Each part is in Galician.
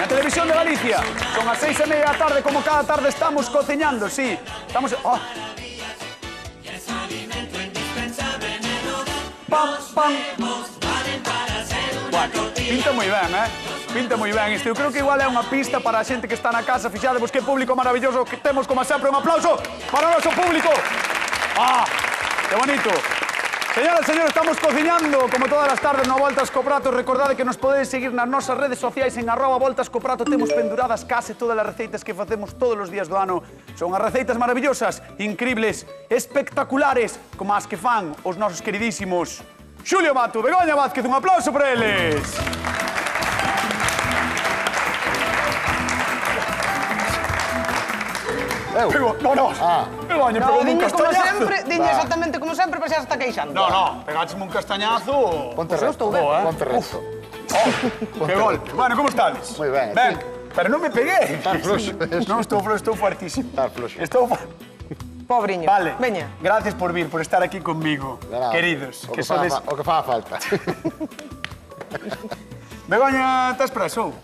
Na Televisión de Galicia. Son as 6:30 da tarde, como cada tarde estamos cociñando, sí. Estamos... Oh. Pam, pam. Bueno, pinta moi ben, Pinta moi ben isto. Eu creo que igual é unha pista para a xente que está na casa. Fixadevos que público maravilloso que temos, como sempre. Un aplauso para o noso público. ¡Ah! ¡Qué bonito! Señoras e señores, estamos cociñando como todas as tardes no Voltas co Prato. Recordade que nos podedes seguir nas nosas redes sociais en @Voltas co Prato. Temos penduradas case todas as receitas que facemos todos os días do ano. Son as receitas maravillosas, increíbles, espectaculares, como as que fan os nosos queridísimos Xulio Mato, Begoña Vázquez. Un aplauso para eles. No. Begoña, pegou un castañazo. Diñe exactamente como sempre, pero xa se está queixando. No, pegáchesme un castañazo. Ponte recto, ponte recto. ¡Qué golpe! Bueno, ¿cómo estás? Muy bien. Ven, pero no me pegué. Estar fluxo. No, estou fuertísimo. Estar fluxo. Pobriño. Vale. Veña. Gracias por vir, por estar aquí conmigo, queridos. O que faga falta. Begoña, estás preso?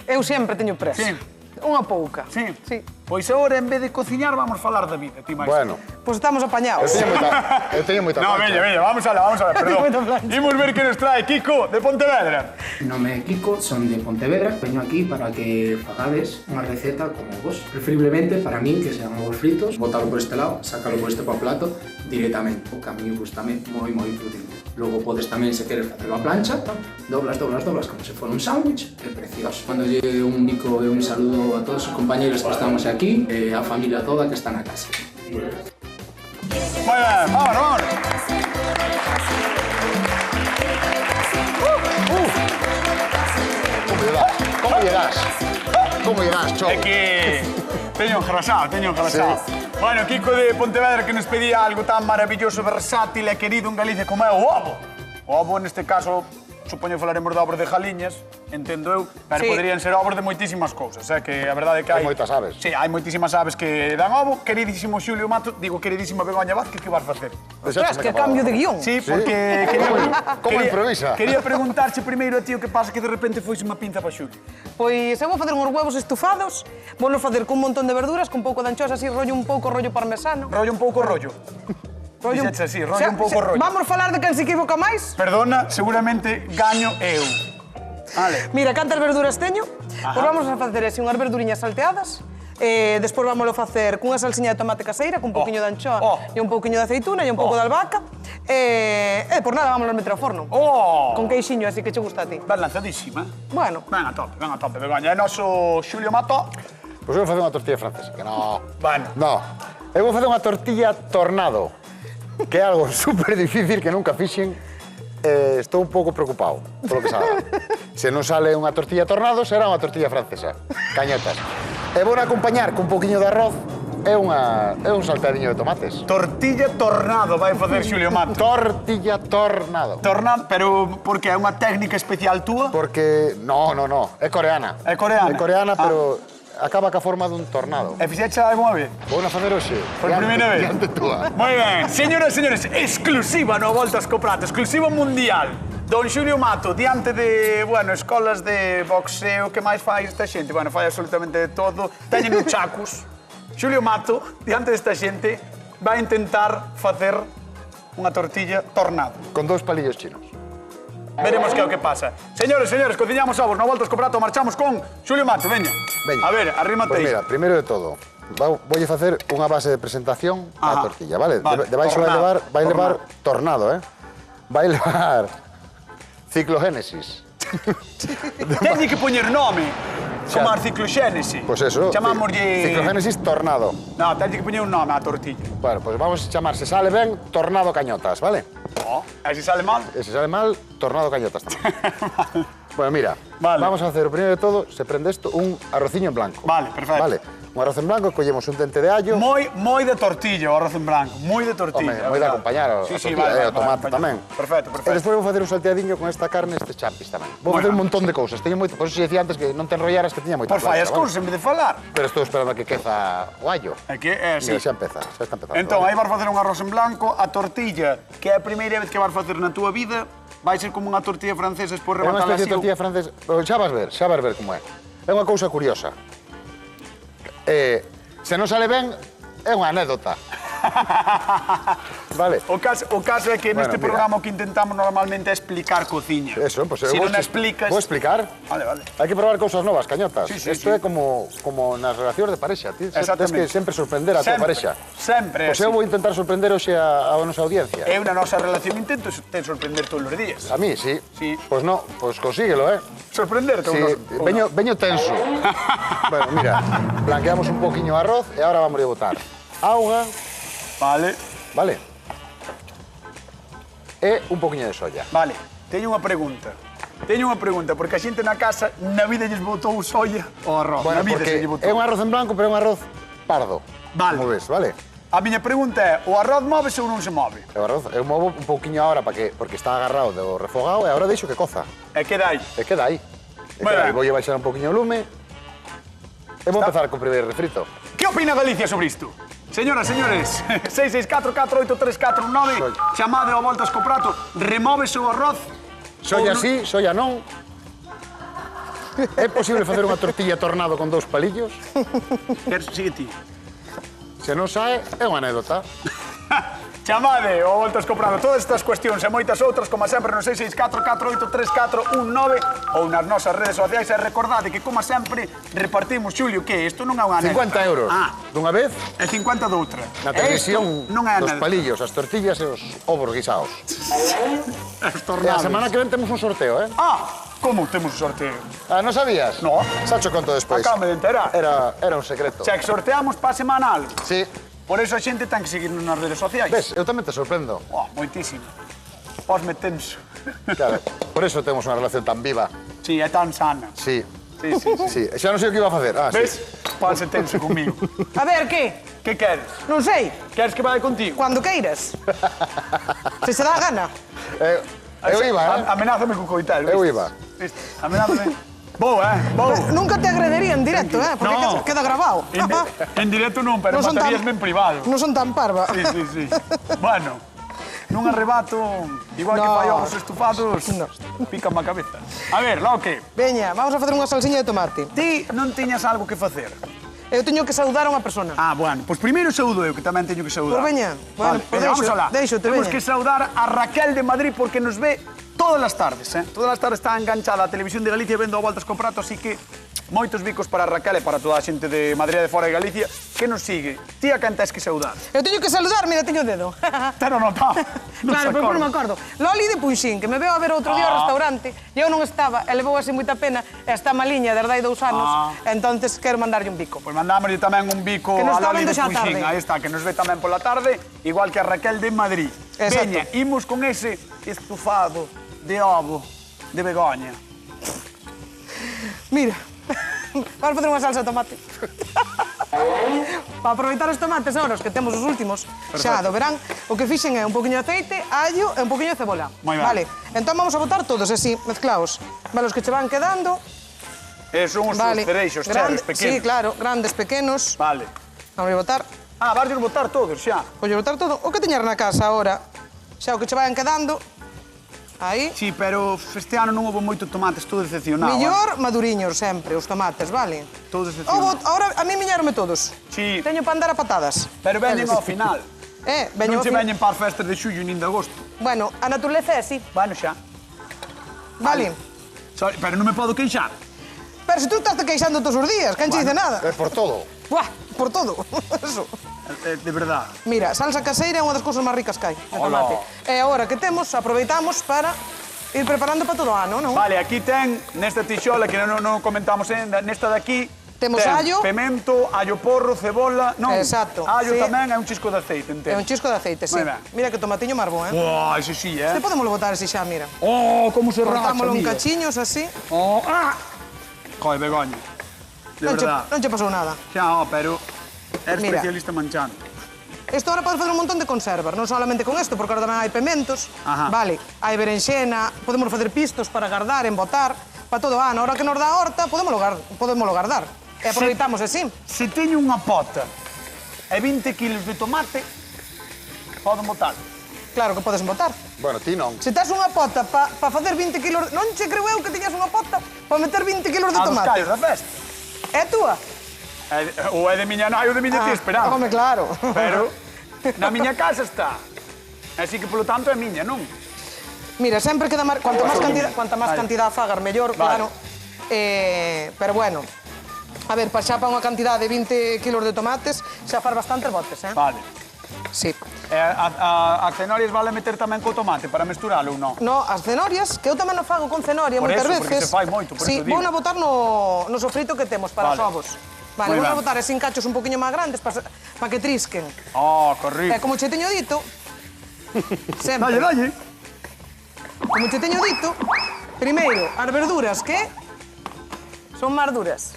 Eu sempre teño preso. Sí. Unha pouca. Sí. Sí. Pois agora, en vez de cociñar, vamos falar da vida, ti máis. Bueno. Pois estamos apañados. Eu teño moita No, plancha. veña, vamos a ver, perdón. Imos ver que nos trae Kiko, de Pontevedra. Mi nome é Kiko, son de Pontevedra. Veño aquí para que fagades unha receta como vos. Preferiblemente para min que sean ovos fritos, botalo por este lado, sácalo por este pa plato directamente. O que a mí gustame moi frutido. Logo podes tamén, se queres, facelo a plancha, doblas como se fora un sándwich, é precioso. Mando un único e un saludo a todos os compañeros que estamos aquí e a familia toda que está na casa. Moi ben, vamos. Como irás, Cho? É que teño engrasado. Sí. Bueno, Kiko de Pontevedra que nos pedía algo tan maravilloso, versátil e querido en Galicia como é o ovo. O ovo, neste caso, supoño que falaremos de ovos de jaliñas, entendo eu, pero Sí. poderían ser ovos de moitísimas cousas, que a verdade é que hai... Hai moitas aves. Sí, hai moitísimas aves que dan ovo. Queridísimo Xulio Mato, digo queridísima Begoña Vázquez, que vas facer? Ostras, que cambio de guión. Sí, porque... Como improvisa? Quería preguntarche primeiro a ti o que pasa que de repente foise unha pinza para Xulio. Pois eu vou facer uns huevos estufados, vou facer cun montón de verduras, con pouco de anchoas, así rollo un pouco rollo parmesano. Rollo un pouco rollo. Dixeche así, rollo un pouco rollo. Vamos falar de quen se equivoca máis? Perdona, seguramente gaño eu. Vale. Mira, cantas verduras teño? Pois vamos a facer así unhas verduriñas salteadas. Despois vamos a facer cunha salsiña de tomate caseira, cun pouquiño de anchoa e un pouquiño de aceituna e un pouco de albahaca. Por nada, vamos a meter ao forno. Con queixiño, así que che gusta a ti. Vas lanzadísima. Bueno. Ven a tope, Begoña. É noso Xulio Mato. Pois eu vou facer unha tortilla francesa, que no... Bueno. No. Eu vou facer unha tortilla tornado, que é algo super difícil que nunca fixen. Estou un pouco preocupado polo que salga. Se non sale unha tortilla tornado, será unha tortilla francesa. Cañotas. E vou acompañar cun pouquiño de arroz e un salteadiño de tomates. Tortilla tornado vai facer Xulio Mato. Tortilla tornado. Tornado, pero porque é unha técnica especial túa? Porque... No. É coreana. É coreana? É coreana, pero acaba ca forma dun tornado. E fixeche algunha vez? Vou na facer hoxe. Por primeira vez? Diante túa. Moi ben. Señoras e señores, exclusiva no Voltas co Prato, exclusiva mundial. Don Xulio Mato, diante de, escolas de boxeo, que máis fai esta xente? Fai absolutamente de todo. Teñen un chacos. Xulio Mato, diante desta xente, vai intentar facer unha tortilla tornado. Con 2 palillos chinos. Veremos que é o que pasa. Señores, cociñamos ovos no Voltas co Prato, marchamos con Xulio Mato, veña. A ver, arrímate Pois aí. mira, primeiro de todo, voulle facer unha base de presentación á tortilla, vale? Debaixo vai levar tornado, Vai levar ciclogénesis. Teñe que poñer nome, como a cicloxénese. Pois eso, Chamámoslle... ciclogénesis tornado. No, teñe que poñer un nome á tortilla. Bueno, pois vamos a chamar, se sale ben, tornado cañotas, vale? E se sale mal? E se sale mal, tornado cañotas tamén. Bueno, mira, Vale. vamos a facer o primeiro de todo, se prende isto, un arrociño en blanco. Vale, perfecto. Vale, un arroz en blanco, collemos un dente de allo. Moi de tortilla, o arroz en blanco. Moi de tortilla. Home, moi de acompañar a tortilla, o tomate tamén. Perfecto. E despois vou facer un salteadiño con esta carne e estes champis tamén. Vou facer un montón de cousas. Teño moito, por eso se dicía antes que non te enrollaras que tiña moita Pois fai as plancha, cousas en vez de falar. Pero estou esperando a que queza o allo. É que é así. Mira, xa está empezando. Entón, aí vas facer un arroz en blanco, a tortilla, que é a primeira vez que vas facer na túa vida, vai ser como unha tortilla francesa por É unha rematala especie así. de tortilla francesa. Xa vas ver como é. É unha cousa curiosa. Se non sale ben, é unha anécdota. Vale. O caso é que neste mira. programa o que intentamos normalmente é explicar cociña. Eso, pues Se non explicas... Vou explicar. Vale. Hai que probar cousas novas, cañotas. Sí, Isto é como nas relacións de parexa. Ti tens que sempre sorprender a tua parexa. Sempre, Pois eu vou intentar sorprender hoxe a nosa audiencia. Eu na nosa relación intento te sorprender todos os días. A mí, sí. Sí. Pois no, pois consíguelo, Sorprenderte Sí, ou non? veño tenso. Bueno, mira, blanqueamos un poquinho o arroz e agora vamos a botar auga, Vale, vale? E un poquinho de soya. vale. Teño unha pregunta, porque a xente na casa na vida lles botou soia ao arroz. Bueno, na vida porque se lle botou. é un arroz en blanco, pero é un arroz pardo. Vale. Como ves, vale? A miña pregunta é, o arroz móvese ou non se move? O arroz, eu movo un pouquiño agora porque está agarrado do refogado e agora deixo que coza. E queda aí. E queda aí. Moi ben. Vou baixar un poquinho o lume e vou empezar co primeiro refrito. Que opina Galicia sobre isto? Señoras, señores, 664-483-419, chamade ao voltas co prato, remóvese o arroz. Soia ou non? sí, soia non. É posible facer unha tortilla tornado con 2 palillos? Sigue ti. Se non sae, é unha anécdota. Chamade ao voltas co prato. Todas estas cuestións e moitas outras, como sempre, no 664-483-419 ou nas nosas redes sociais. E recordade que, como sempre, repartimos, Xulio, que isto non é unha anécdota. 50 euros dunha vez E 50 doutra. na E televisión isto non é dos anécdota. palillos, as tortillas e os ovos guisados. As E a tornados. semana que ven temos un sorteo, eh? Como temos o sorteo? Ah, non sabías? No. Xa cho conto despois. Acábame de enterar. Era un secreto. Xa que sorteamos para semanal. Sí. Por eso a xente ten que seguirnos nas redes sociais. Ves, eu tamén te sorprendo. Moitísimo. Posme tenso. Claro, por eso temos unha relación tan viva. Sí, é tan sana. Sí. Sí. Sí, xa non sei o que iba a facer. Ah, Ves? sí. Ponse tenso comigo. A ver, que? Que queres? Non sei, Queres que vaya contigo? cando queiras. Se se dá a gana. Eu iba, Amenázame co coitel, Eu viste? iba. Viste? Amenázame. Vou, Vou. Nunca te agredería en directo, porque No. queda grabado. En directo non, pero Non son mataríasme en privado. Non son tan parva. Sí. Bueno, nun arrebato, igual que No. fai ovos estufados, No. pícame a cabeza. A ver, Loque, Veña, vamos a facer unha salsiña de tomate. ti non tiñas algo que facer? Eu teño que saudar a unha persona. Bueno, pois primeiro saúdo eu, que tamén teño que saudar. Pois veña, Vale, pois veña, vamos deixo- alá. deixote, Temos veña. que saudar a Raquel de Madrid porque nos ve todas as tardes, Todas as tardes está enganchada a Televisión de Galicia vendo a Voltas co Prato, así que moitos bicos para Raquel e para toda a xente de Madrid e de fora de Galicia que nos sigue. Ti a quen tes que saudar? Eu teño que saludar, mira, teño o dedo. Pero non está. Claro, pero non me acordo. Loli de Punxín, que me veo a ver outro día ao restaurante, e eu non estaba, e levou así moita pena, e está maliña desde hai 2 anos, entonces quero mandarlle un bico. Pois mandámoslle tamén un bico Que nos a está Loli vendo de xa Punxín. tarde. Aí está, que nos ve tamén pola tarde, igual que a Raquel de Madrid. Exacto. Veña, imos con ese estufado de ovo de Begoña. Mira, vamos facer unha salsa de tomate. Para aproveitar os tomates ahora, os que temos os últimos, xa do verán, o que fixen é un poquinho de aceite, allo e un poquinho de cebola. Moi ben. Vale, entón vamos a botar todos así, mezclaos. Vale, os que che van quedando. Son os Vale. cereixos, cherries pequenos. Sí, claro, grandes, pequenos. Vale. Vamos a botar. Vas a botar todos xa. Vou botar todo o que teñas na casa ahora. Xa o que che vayan quedando. Aí. Sí, pero este ano non houve moito tomates, estou decepcionado. Millor maduriños sempre, os tomates, vale? Todo decepcionado. Ahora a mí miñaronme todos. Sí. Teño para andar a patadas. Pero veñen ao final. Veñen Non ao se final. veñen para as festas de xullo nin de agosto. Bueno, a naturaleza é así. Bueno, xa. Vale. Pero non me podo queixar. Pero se tú estás queixando todos os días, que non che dice nada. É por todo. Buah, por todo. Eso. De verdade. Mira, salsa caseira é unha das cousas máis ricas que hai, de Hola. tomate. E agora que temos, aproveitamos para ir preparando para todo o ano, non? Vale, aquí ten, nesta tixola, que non comentamos ainda, nesta daqui, Temos ten allo. Pemento, allo porro, cebola... Non, Exacto, allo sí. tamén é un chisco de aceite, É entendo. un chisco de aceite, sí. Moi ben. Mira que tomatiño máis bo, Buah, ese sí, Este podemos botar así xa, mira. Como se racha, Cortámoslo en mira. cachiños así. Joder, Begoña. De verdade. Non che pasou nada. Xa, pero eres Mira. especialista manchando. Isto ahora podes facer un montón de conservas, non solamente con isto, porque ahora tamén hai pementos, Ajá. vale, hai berenxena, podemos facer pistos para guardar, embotar, para todo o ano. Ahora que nos dá horta, podemos guardar. E aproveitamos así. Se teño unha pota e 20 kilos de tomate, podo botar. Claro que podes botar. Bueno, ti non. Se tes unha pota para facer 20 kilos... Non che creo eu que tiñas unha pota para meter 20 kilos de A dos tomate. callos da festa. É túa? Ou é de miña nai ou de miña tía esperanza. Home, claro. Pero na miña casa está. Así que, polo tanto, é miña, non? Mira, sempre queda máis... Cuanta máis cantidad fagas, mellor, Vale. claro. Pero bueno, a ver, para xa para unha cantidad de 20 kilos de tomates, xa faz bastantes botes, eh? Vale. Sí. As cenorias vale meter tamén co tomate para mesturalo ou non? No, as cenorias, que eu tamén non fago con cenoria Por moitas eso, veces. porque se fai moito, por sí, eso digo. vou a botar no sofrito que temos para Vale. os ovos. Vale, Moi vou a ben. botar así en cachos un poquinho máis grandes para que trisquen. Oh, que rico. E como che teño dito, sempre, Dalle, dalle. como che teño dito, primeiro, as verduras que son máis duras.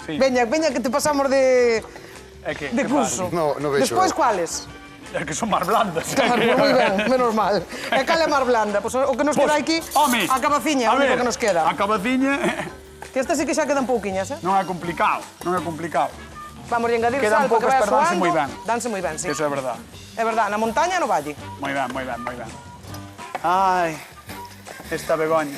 Sí. Veña, que te pasamos de Que curso. No vexo. Despois, cuáles? É que son máis blandas. Claro, moi ben, menos mal. E cal é máis blanda? Pois o que nos queda aquí, Home, a cabaciña, a o único ver, que nos queda. A cabaciña Que esta sí que xa quedan pouquiñas, eh? non é complicado, non é complicado. Vamos a engadir Quedan sal porque poucas, vai pero danse soando. moi ben. Danse moi ben, sí. Eso é verdad. É verdad, na montaña no valle. Moi ben, moi ben, moi ben. Ai, esta Begoña.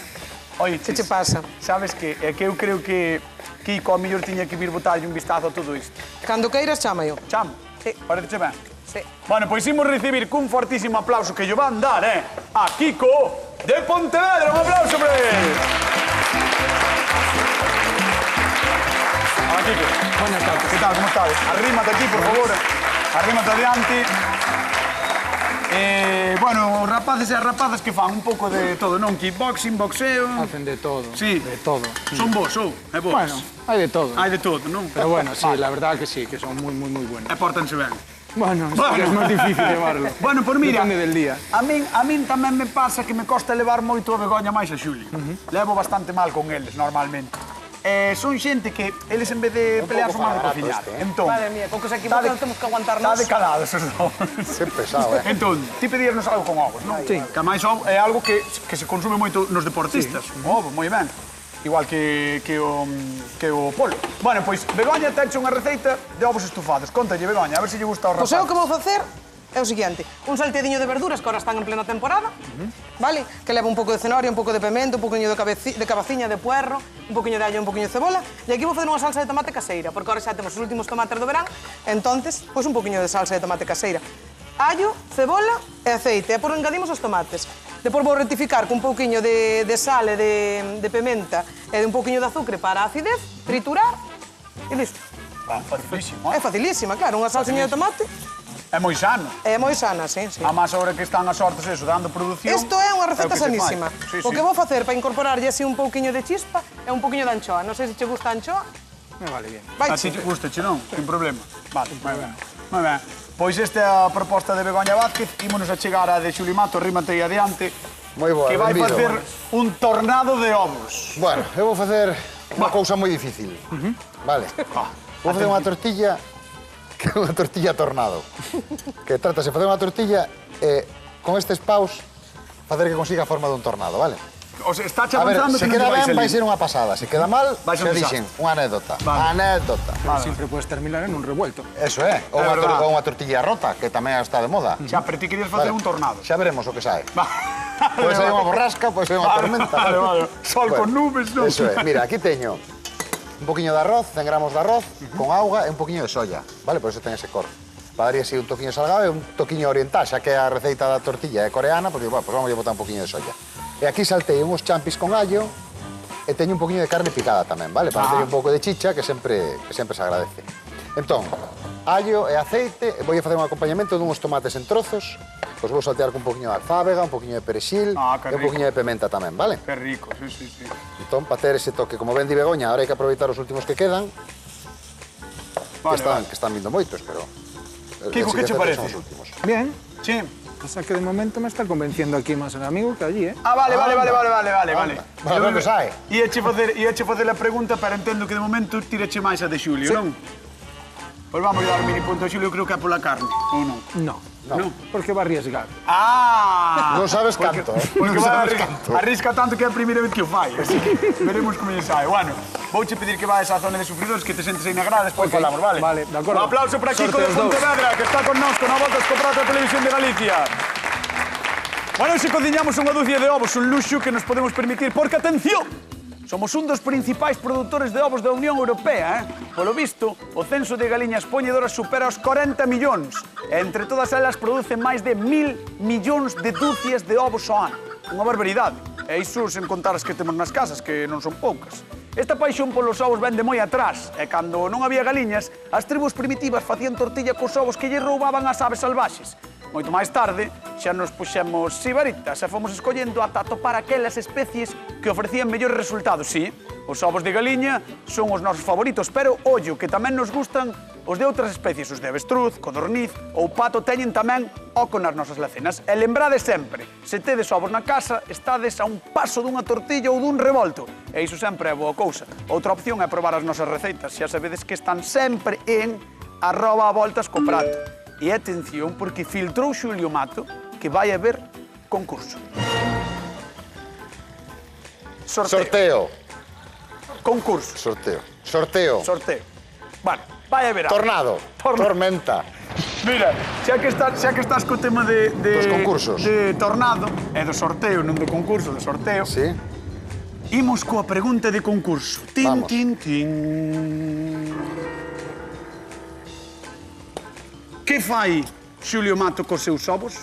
Oye, Que che pasa? Sabes que é que eu creo que Kiko a mellor tiña que vir botarlle un vistazo a todo isto. Cando queiras, chámaio. Chamo? Sí. Parece ben? Sí. Bueno, pois imos recibir cun fortísimo aplauso que lle van dar, a Kiko de Pontevedra. Un aplauso para él. Hola, Kiko. Buenas tardes. ¿Qué tal? ¿Cómo estás? Arrímate aquí, por favor. Arrímate adiante. Bueno, os rapaces e as rapazas que fan un pouco de todo, non? Kickboxing, boxeo... Hacen de todo. Sí. De todo. Son vos, ou? É vos? Bueno, hay de todo. Hai de todo, non? Pero bueno, sí, Vale. la verdad que sí, que son muy, muy, muy buenos. E pórtanse ben. Bueno, es más difícil llevarlo. Bueno, pues mira, Depende del día. a min tamén me pasa que me costa levar moito a Begoña máis a Xuli. Levo bastante mal con eles, normalmente. Son xente que eles en vez de pelear son máis de cociñar. Entón, Madre mía, con que se equivocan temos que aguantarnos. Está de calados os dous. Sempre pesado, Entón, ti pedíarnos algo con ovos, non? Sí. Que máis é algo que se consume moito nos deportistas. O ovo, moi ben. Igual que o polo. Bueno, pois, Begoña teche unha receita de ovos estufados. Contalle, Begoña, a ver se lle gusta ao Pois eu o rapaz. que vou facer é o seguinte. Un salteadiño de verduras que ahora están en plena temporada, vale? Que leva un pouco de cenoria, un pouco de pemento, un pouquinho de cabaciña, de puerro, un pouquinho de allo, un pouquinho de cebola. E aquí vou facer unha salsa de tomate caseira, porque ahora xa temos os últimos tomates do verán, entonces, pois un pouquinho de salsa de tomate caseira. Allo, cebola e aceite, e por engadimos os tomates. Depois vou rectificar cun pouquiño de sal e de pementa e un pouquiño de azúcar para a acidez, triturar e listo. Facilísimo, É facilísima, claro, unha salsiña de tomate É moi sano. é moi sana, sí, sí. A máis ahora que están as hortas eso, dando produción... Isto é unha o receta que se fai. sanísima. Sí, O que vou facer para incorporarlle así un pouquiño de chispa é un pouquiño de anchoa. Non sei se che gusta a anchoa. Me vale bien. Vai, A ti te gusta, che non? Sin problema. Vale, moi ben. Moi ben. Pois esta é a proposta de Begoña Vázquez. Ímonos a chegar a de Xuli Mato, rímate aí adiante. Moi boa, Que vai benvido. facer un tornado de ovos. Bueno, eu vou facer unha cousa moi difícil. Vale. Vou facer unha tortilla que é unha tortilla tornado. Que trátase de facer unha tortilla e con estes paus facer que consiga a forma dun tornado, vale? O sea, está A ver, avanzando se que non queda te vai ben vai salir. ser unha pasada, se queda mal, Vai ser un se dixen, desastre. unha anécdota. Vale. Anécdota. Siempre puedes terminar en un revuelto. Eso é, ou É verdad. unha tortilla rota, que tamén está de moda. Xa, pero ti querías facer un tornado. Xa veremos o que sae. Va. Pode ser unha borrasca, pode ser unha tormenta. Vale, vale. Sol con nubes, non? Eso é. Mira, aquí teño un poquinho de arroz, 100 gramos de arroz, con auga e un poquinho de soya, vale? Por eso ten ese cor. Para daría así un toquiño salgado e un toquiño oriental, xa que a receita da tortilla é coreana, porque, bueno, pues vamos a botar un poquinho de soya. E aquí saltei uns champis con allo e teño un poquinho de carne picada tamén, vale? Para meter un pouco de chicha, que sempre se agradece. Entón, allo e aceite, e vou a facer un acompañamento dunhos tomates en trozos, pois vou saltear con un poquinho de alfábega, un poquinho de perexil Que e un rico. poquinho de pementa tamén, vale? Que rico, sí, sí, sí. Entón, para ter ese toque, como ben di Begoña, ahora hai que aproveitar os últimos que quedan, Vale, que están vindo moitos, pero... Kiko, que che parece? Son os últimos. Bien. Sí. Pasa que de momento me está convenciendo aquí más el amigo que allí, ¿eh? Ah, vale. Bueno, ben que sae. Iache facer a pregunta, pero entendo que de momento tirache máis a de Xulio, non? Pois vamos a dar mini punto a Xulio, creo que é pola carne, ou non? No. No. Porque va a arriesgar. Ah! Non sabes canto, eh? Porque Non vai sabes canto. arrisca tanto que é a primeira vez que o fai, así que veremos como lle sae. Bueno, vouche pedir que vayas á zona de sufridores, que te sentes aí na grada, despois Ok, falamos, vale? vale, de acordo. Un aplauso para Kiko Sorte de os dous. Pontevedra, que está con nós, con a volta escoprata da Televisión de Galicia. Bueno, se cociñamos unha dúcia de ovos, un luxo que nos podemos permitir, porque, atención, somos un dos principais produtores de ovos da Unión Europea, Polo visto, o censo de galiñas poñedoras supera os 40 millóns. E entre todas elas producen máis de 1.000 millóns de dúcias de ovos ao ano. Unha barbaridade. E iso sen contar as que temos nas casas, que non son poucas. Esta paixón polos ovos vende moi atrás, e cando non había galiñas, as tribus primitivas facían tortilla cos ovos que lle roubaban as aves salvaxes. Moito máis tarde, xa nos puxemos sibaritas e fomos escollendo ata atopar aquelas especies que ofrecían mellores resultados. Sí, os ovos de galiña son os nosos favoritos, pero, ollo, que tamén nos gustan os de outras especies, os de avestruz, codorniz ou pato, teñen tamén oco nas nosas lacenas. E lembrade sempre, se tedes ovos na casa, estades a un paso dunha tortilla ou dun revolto. E iso sempre é boa cousa. Outra opción é probar as nosas receitas. Xa sabedes que están sempre en @voltascoprato. E atención, porque filtrou Xulio Mato que vai haber concurso. Sorteo. Concurso. Sorteo. Bueno, vai haber algo. Tornado. Tormenta. Mira, xa que estás co tema Dos concursos. De tornado e do sorteo, non do concurso, do sorteo. Sí. Imos coa pregunta de concurso. Tin, Vamos. tin, tin. Que fai Xulio Mato cos seus ovos?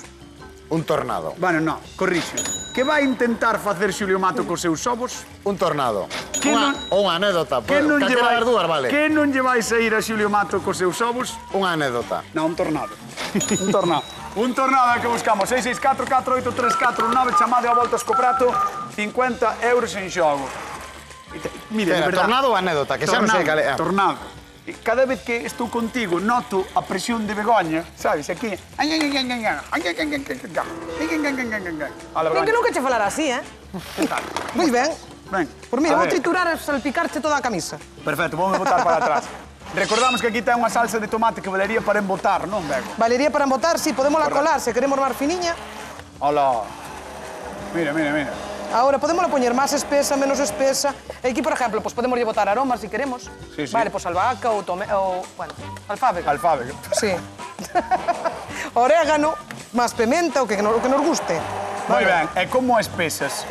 Un tornado. Bueno, non, corrixo. Que vai intentar facer Xulio Mato cos seus ovos? Un tornado. Que non- Unha anécdota. Que non lle vai Calquera das dúas, vale. Que non lle vai sair a Xulio Mato cos seus ovos? Unha anécdota. Non, un tornado. Un tornado. Un tornado é que buscamos. 664-4834-9, chamade a Voltas co Prato, 50 euros en xogo. Mire, de Espera, verdad. tornado ou anécdota? Que xa non sei cal é. Tornado. E cada vez que estou contigo noto a presión de Begoña, sabes, aquí. Nin que nunca che falara así, Moi ben. Ben, Por mí, a vou ver. triturar e salpicarche toda a camisa. Perfecto, vamos botar para atrás. Recordamos que aquí ten unha salsa de tomate que valería para embotar, non, Bego? Valería para embotar, sí, podémola colar, se queremos mar finiña. Hola. Mira, mira, mira. Ahora, podémola poñer máis espesa, menos espesa. E aquí, por exemplo, pues podemos lle botar aromas, se queremos. Sí, sí. Vale, pues albahaca ou bueno, alfábega. Alfábego. Sí. Orégano, máis pementa, o que nos guste. Moi Vale. ben, e como espesas?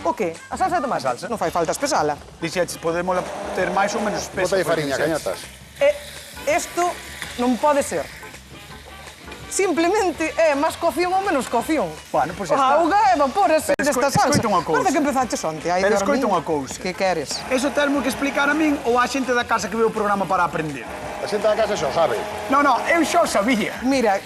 O que? A salsa de tomate? salsa? Non fai falta espesala. Dixetes, podemos ter máis ou menos espesa. Bota aí fariña, cañotas. Isto non pode ser. Simplemente é máis cocción ou menos cocción. Bueno, pois A está. auga e vapores Pero desta salsa. escoita unha cousa. Parece que empezaches onte. Ai, Pero Dios escoita mío. unha cousa. Que queres? Eso termo que explicar a min ou a xente da casa que ve o programa para aprender? A xente da casa xo sabe. Non, non, eu xa o sabía. Mira,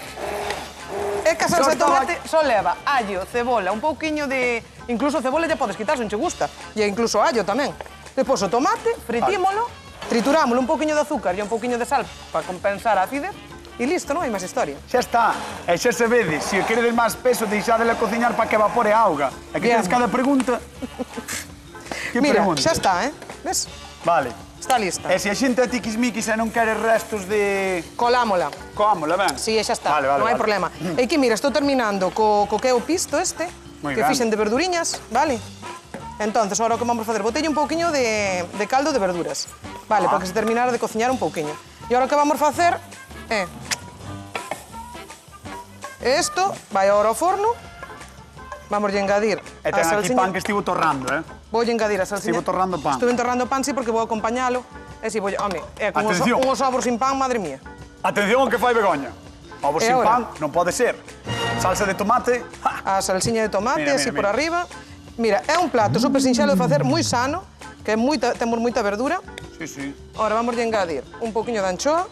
é que a salsa de estaba- tomate só leva allo, cebola, un pouquiño de... Incluso cebola ya podes quitar, se non che gusta. E incluso allo tamén. Depois o tomate, fritímolo, triturámolo, un pouquiño de azúcar e un pouquiño de sal para compensar a acidez. E listo, non hai máis historia. Xa está. E xa sabedes, se queredes máis peso, deixádela cociñar para que evapore a auga. E que Bien. tedes cada pregunta... Que Mira, pregunta? xa está, Ves? Vale. Está lista. E se a xente é tiquismiquis e non quere restos de... Colámola. Coámola, ben? Sí, xa está, Vale, vale, non hai vale. problema. E que mira, estou terminando co que é o pisto este, Moi que ben. fixen de verduriñas, vale? Entonces, ahora o que vamos a facer, botelle un pouquiño de caldo de verduras, vale, para que se terminara de cociñar un pouquiño. E ahora o que vamos a facer é... Isto vai ahora ao forno, vamos a engadir E a ten aquí salsiña. pan que estivo torrando, Vou engadir a salsiña. Estivo torrando pan. Estuve torrando pan, sí, porque vou acompañalo. E si, vou... Home, con Atención. unhos ovos sin pan, madre mía. Atención ao que fai Begoña. Ovos E sin ahora? pan non pode ser. Salsa de tomate. ¡Ja! A salsiña de tomate, Mira, así mira, por mira. arriba. Mira, é un plato super sinxelo de facer, moi sano, que é temos moita verdura. Sí, sí. Ahora vamos a engadir un pouquiño de anchoa.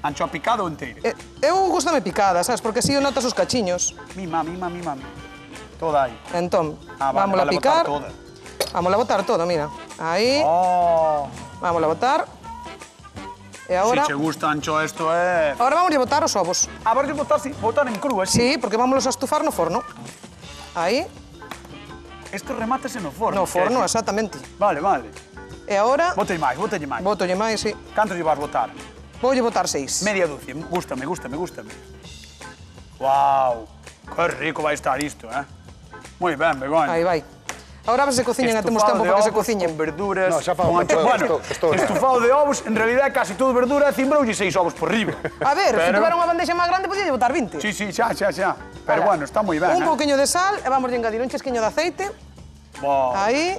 Anchoa picado ou inteiro? Eu gustame picada, sabes, porque así notas os cachiños. Mima. Toda aí. Entón, Ah, vale, vamos a vale, picar. botar toda. Vamos a botar todo, mira. Aí, Oh. vamos a botar. E agora, Si che gusta a anchoa, isto é... ahora vamos a botar os ovos. Ah, vas a botar, sí, botar en crúa, sí. Sí, porque vámonos a estufar no forno. Aí, Isto remátase no forno. no forno, que- exactamente. Vale, vale. E agora, Botelle máis. botolle máis, sí. Cantos lle vas botar? Voulle botar 6. Media dúcia. Gústame. Guau. Que rico vai estar isto, Moi ben, Begoña. Aí vai. Ahora se cociñan e temos tempo para que se cociñen. Con verduras... No, xa fago con todo, bueno, esto- estufado de ovos, en realidad é casi todo verdura, cimbroulle 6 ovos por riba. A ver, se Pero- tuvera unha bandexa máis grande, podía botar 20. Sí, sí, xa. Pero Ala. bueno, está moi ben, Un pouquiño de sal e vamos a engadir un chesquiño de aceite. Aí.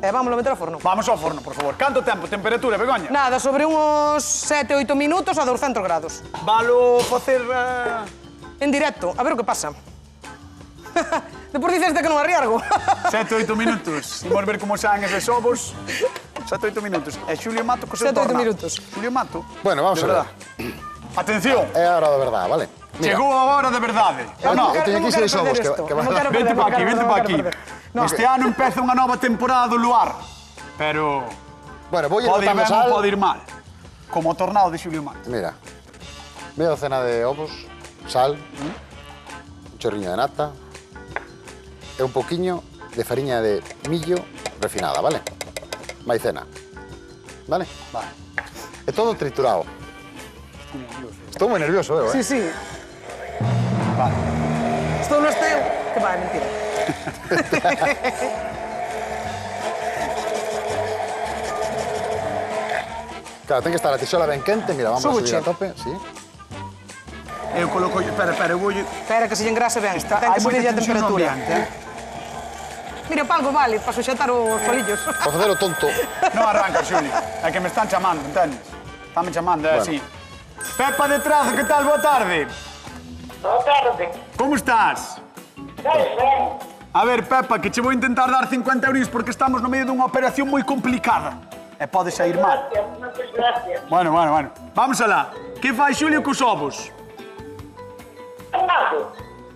E vamos a meter ao forno. Vamos ao forno, por favor. Canto tempo? Temperatura, Begoña? Nada, sobre uns 7-8 minutos a 200 grados. Valo facer... En directo, a ver o que pasa. Depois dices que non arriargo. 7-8 minutos. Imos ver como saen eses ovos. 7-8 minutos. E Xulio Mato co seu 7-8 tornado. minutos. Xulio Mato. Bueno, vamos de a ver. verdad. Atención. É a hora de verdade, vale? Mira, Chegou a hora de verdade. Eu No, eu teño aquí 6 ovos que van a... Vente pa aquí, vente pa aquí. No. Este ano empeza unha nova temporada do Luar. Pero Bueno, vou ir pode ir botando ben sal. ou pode ir mal. Como o tornado de Xulio Mato. Mira, media docena de ovos, sal, un chorriño de nata e un poquiño de fariña de millo refinada, vale? Maicena, vale? Vale. É todo triturado. Estou moi nervioso, Sí, sí. Vale. Estou no esteo. Que vai, mentira. Claro, ten que estar a tixola ben quente, mira, vamos a subir Súbuche. a tope, sí. Eu coloco... Espera, eu vou... Espera, que se lle engrase ben. Está, Ten hai que moita subir a tensión no temperatura. ambiente, Mira, palgo vale, para suxetar os palillos. Para facer o tonto. Non arranca, Xulio. É que me están chamando, entendes? Están me chamando, é Bueno. así. Pepa de Trazo, que tal? Boa tarde. Boa tarde. Como estás? Ben. A ver, Pepa, que che vou intentar dar 50 euros porque estamos no medio dunha operación moi complicada. E pode sair mal. Gracias, moitas gracias. Bueno. Vamos alá. Que fai Xulio cos ovos? Fernando,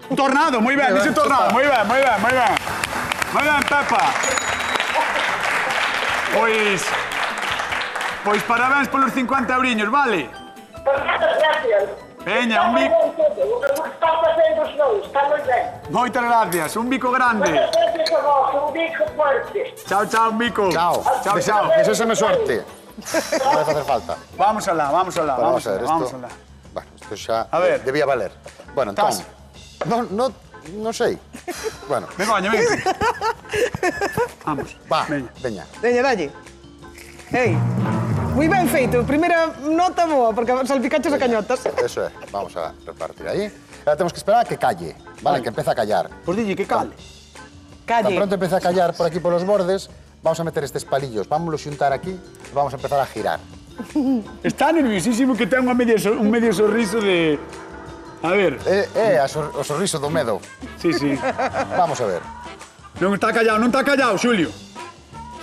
Un tornado, moi ben, dice tornado. Moi ben. Moi ben, Pepa. Pois parabéns polos 50 euriños, vale? moitas gracias. Veña, un bico. O que está facendo os dous, está moi ben. Moitas gracias, un bico grande. Moitas gracias a vos, un bico fuerte. Chao, un bico. Chao. Chao. Deséseme suerte. Non vai facer falta. Vamos alá. Vamos a ver, Vamos isto... alá. Bueno, isto xa A ver. debía valer. Bueno, entón... Estás? Non sei. Bueno, Begoña, vente. Vamos. va, Veña. veña. Veña, dalle. Ei, moi ben feito. Primeira nota boa, porque salpicaches a cañotas. Eso é, vamos a repartir aí. Ahora temos que esperar a que calle, vale? Que empiece a callar. Pois dille que cale. Tan Calle. pronto empieza a callar por aquí por los bordes, vamos a meter estes palillos, vámonos xuntar aquí e vamos a empezar a girar. Está nerviosísimo que ten un medio sorriso de... A ver. O sorriso do medo. Sí. Vamos a ver. Non está callado, Xulio.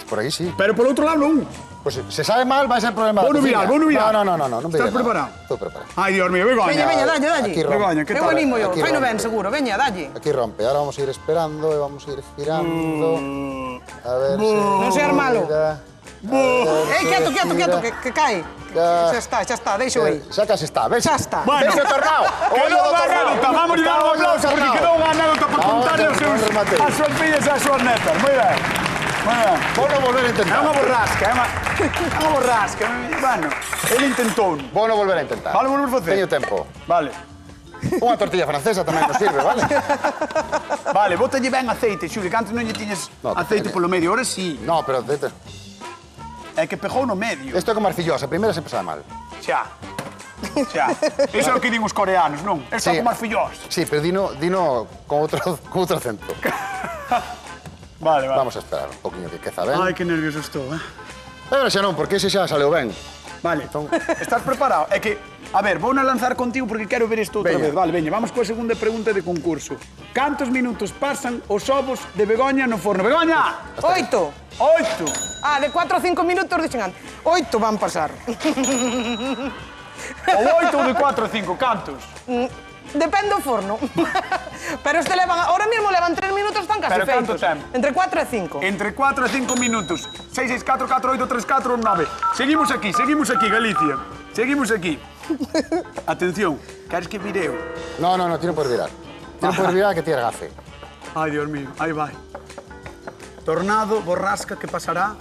Por aí sí. Pero por outro lado non. Pues se sabe mal vai ser problema Vou da virar, cociña. vou virar. Non Estás preparado? Estou preparado. Ai, Dios mío, Begoña. Veña, dalle. Aquí rompe. Begoña, que Eu tal? animo yo. Aquí Faino rompe. ben, seguro. Veña, dalle. Aquí rompe. Ahora vamos a ir esperando e vamos a ir girando. A ver se... Non seas malo. gira. Quieto, que cae. Ya. Xa está, deixo aí. Xa casi está, ves? Xa está. Bueno, Ves o tornado. quedou unha anécdota. Vamos a dar un aplauso porque quedou unha anécdota para Vamos, contarle aos vamos, remate. as súas fillas e as súas netas. Moi ben. Vou non volver a É intentar. unha borrasca, é unha borrasca. Bueno, ele intentou. Vou non volver a intentar. Vale, volver a facer. Teño tempo. Vale. Unha tortilla francesa tamén nos sirve, vale? Vale, bótalle ben aceite, Xulio, que antes non lle tiñes No, que aceite teñe. polo medio, ahora sí. No, pero... É que pegou no medio. Isto é como arcillosa, a primeira sempre sabe mal. Xa. Iso é o que din os coreanos, non? Isto é como as fillós. Sí, pero dino con outro acento. Vale. Vamos a esperar un poquinho que queza ben. Ai, que nervioso estou, Agora xa non, porque ese xa saleu ben. Vale, estás preparado? É que, a ver, vou a lanzar contigo porque quero ver isto outra Veña. vez. Vale, veña, vamos coa segunda pregunta de concurso. Cantos minutos pasan os ovos de Begoña no forno? Begoña! 8. 8. Ah, de 4 a 5 minutos dixen antes. 8 van pasar. Ou 8 ou de 4 a 5, cantos? Depende do forno. Pero este levan, ahora mismo levan 3 minutos, están casi Pero canto feitos. tempo? Entre 4 e 5. Entre 4 e 5 minutos. 6, 6, 4, 4, 8, 3, 4, 9. Seguimos aquí, Galicia. Seguimos aquí. Atención, queres que vire eu? No, tino por virar. Tino por virar que ti ergafe. Ai, Dios mío, aí vai. Tornado, borrasca, que pasará?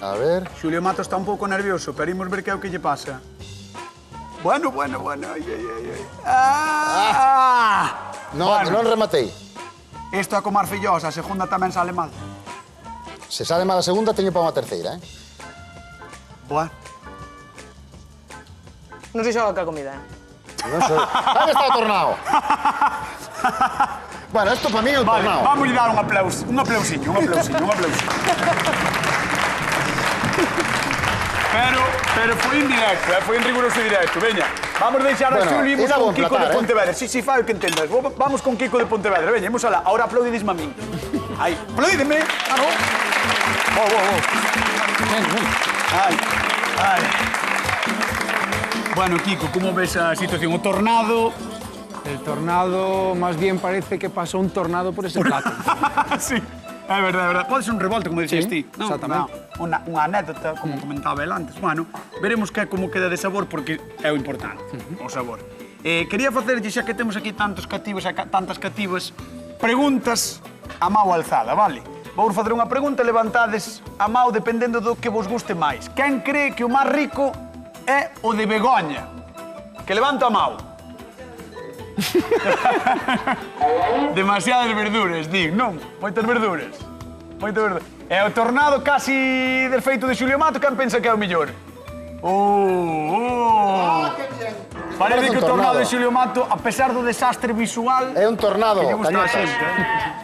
A ver... Xulio Mato está un pouco nervioso, pero imos ver que é o que lle pasa. Bueno. Ai. Non rematei. Isto é como arfillosa, a segunda tamén sale mal. Se sale mal a segunda, teño para unha terceira, eh? Buah. Non se xoga ca comida, Non sei. Aí está o tornado. Bueno, isto para mí é o Vale, tornado. vamos a dar un aplausiño. Pero foi en directo, foi en riguroso directo. Veña, vamos deixar a Bueno, Xulio e imos ida con vou Kiko emplatar, de Pontevedra. Sí, fai o que entendas. Vamos con Kiko de Pontevedra. Veña, imos alá. Ahora aplaudidisme a min. Aí, aplaudidme. Ai. Bueno, Kiko, como ves a situación? O tornado... El tornado, más bien parece que pasó un tornado por ese plato. Sí, é verdade. Pode ser un revolto, como dixes ti. Non? exactamente. Unha anécdota, como comentaba el antes. Bueno, veremos que como queda de sabor, porque é o importante, o sabor. Quería facerlle, xa que temos aquí tantos cativos e tantas cativas, preguntas a mau alzada, vale? Vou facer unha pregunta, levantades a mau dependendo do que vos guste máis. Quen cree que o máis rico é o de Begoña? Que levanto a mau. Demasiadas verduras, di, non? Moitas verduras. E o tornado casi del feito de Xulio Mato, quen pensa que é o mellor? Parece que o tornado de Xulio Mato, a pesar do desastre visual... É un tornado, que lle gusta a cañotas.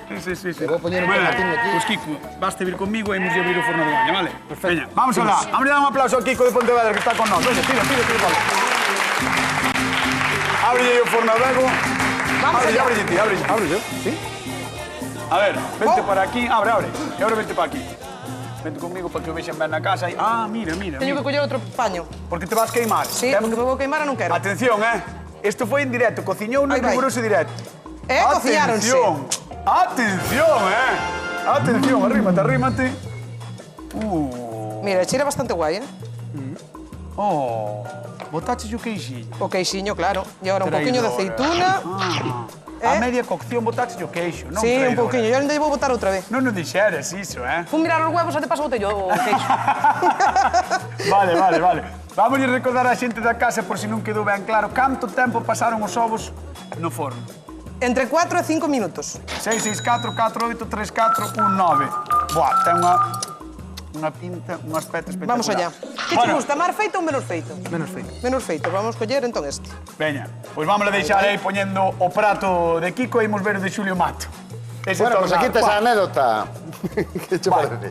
xente, Sí. Te vou poñer un tomatín aquí. Pois Kiko, baste vir conmigo e imos a abrir o forno de baña, vale? Perfecto. Veña, vamos alá. Vamos a dar un aplauso a Kiko de Pontevedra, que está con nós. Veña, tira. Abre o forno luego. Vamos allá. Abre yo, ¿sí? A ver, vente para aquí. Abre. E ahora vente para aquí. Vente conmigo para que o vexan ben na casa. Mira. Teño que coller outro paño. Porque te vas queimar. Sí, porque me vou queimar e non quero. Atención, Isto foi en directo. Cociñou no Ai, vai. riguroso directo. Cociñáronse. Atención, arrímate. Mira, cheira bastante guai, Botaches o queixillo. O queixiño, claro. E agora un poquinho de aceituna. A media cocción botaches o queixo, non? Sí, un traidora. poquinho. Eu ainda vou botar outra vez. Non nos dixeres iso, Fun mirar os huevos e te paso botei o queixo. Vale. Vamos a recordar a xente da casa, por si non quedou ben claro, canto tempo pasaron os ovos no forno? Entre 4 e 5 minutos. 664 48 34 19. Boa, ten unha pinta, un aspecto espectacular. Vamos allá. Que te gusta, máis feito ou menos feito? Menos feito. Menos feito. Vamos coller entón este. Veña, pois vamos a deixar aí poñendo o prato de Kiko e imos ver o de Xulio Mato. Ese Bueno, pues tornado. aquí tes a Buah. anécdota. Que che parece?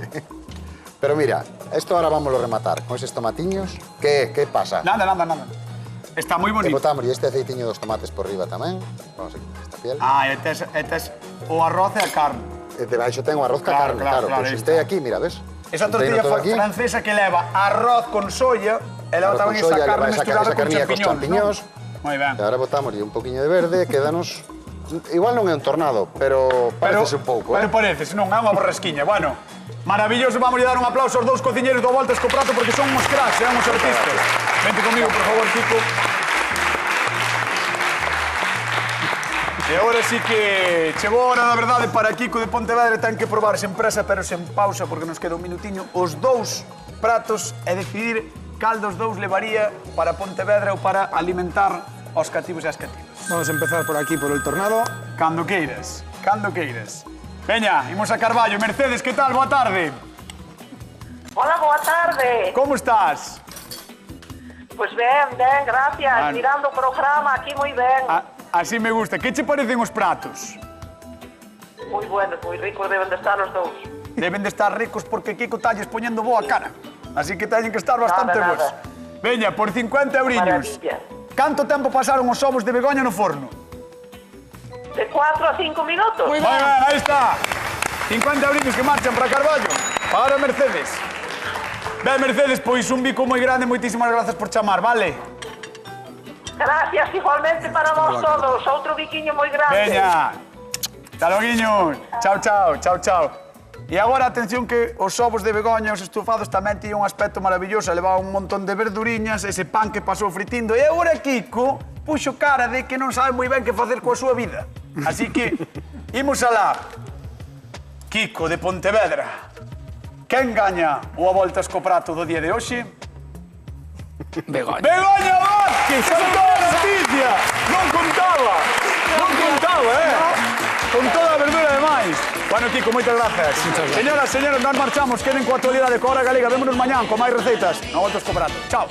Pero mira, esto ahora vamos a rematar con esos tomatiños. ¿Qué pasa? Nada. Está moi E bonito. botamos este aceitiño dos tomates por riba tamén. Vamos a quitar esta piel. E tes o arroz e a carne. E debaixo ten o arroz ca Claro, carne, claro, Pues ahí xintei está. aquí, mira, ves? Esa Xunteino tortilla todo aquí. francesa que leva arroz con soya e leva Arroz con tamén esa soya, carne leva esa mesturada con carnilla cos champiñóns. champiñóns. Moi ben. E agora botamos un poquinho de verde, quédanos... Igual non é un tornado, pero parece un pouco, Pero parece, non é unha borrasquiña. Bueno, maravilloso, vamos a dar un aplauso aos dous cociñeiros do Voltas co prato porque son uns cracks, uns artistas. Vente comigo, por favor, Kiko. E agora sí que chegou a hora da verdade para Kiko de Pontevedra. Ten que probar sen presa, pero sen pausa, porque nos queda un minutiño, os dous pratos e decidir cal dos dous levaría para Pontevedra ou para alimentar aos cativos e as cativas. Vamos a empezar por aquí, por el tornado. Cando queiras. Veña, imos a Carballo. Mercedes, que tal? Boa tarde. Hola, boa tarde. Como estás? Pues ben, gracias. Bueno. Mirando o programa aquí moi ben. Así me gusta. Que che parecen os pratos? Moi bueno, moi ricos deben de estar os dous. Deben de estar ricos porque Kiko talles poñendo boa cara. Así que teñen que estar bastante Nada, bons. nada. Veña, por 50 euriños. Maravilla. Canto tempo pasaron os ovos de Begoña no forno? De 4 a 5 minutos. Moi ben, aí está. 50 euriños que marchan para Carballo. Para Mercedes. Ben, Mercedes, pois un bico moi grande. Moitísimas grazas por chamar, vale? Gracias igualmente para vos todos. Outro biquiño moi grande. Veña. Hasta loguiños. Chao. E agora, atención que os ovos de Begoña, os estufados, tamén tiñan un aspecto maravilloso. Levaba un montón de verduriñas, ese pan que pasou fritindo. E agora Kiko puxo cara de que non sabe moi ben que facer coa súa vida. Así que, imos alá. Kiko de Pontevedra. Quen gaña o a voltas co prato do día de hoxe? Begoña. Begoña Vázquez, con toda a noticia. Non contaba, Con toda a verdura de máis. Bueno, Kiko, moitas gracias. Señoras, señores, nos marchamos. Queden coa actualidade coa Hora Galega. Vémonos mañán con máis recetas. Non voltas co prato. Chao.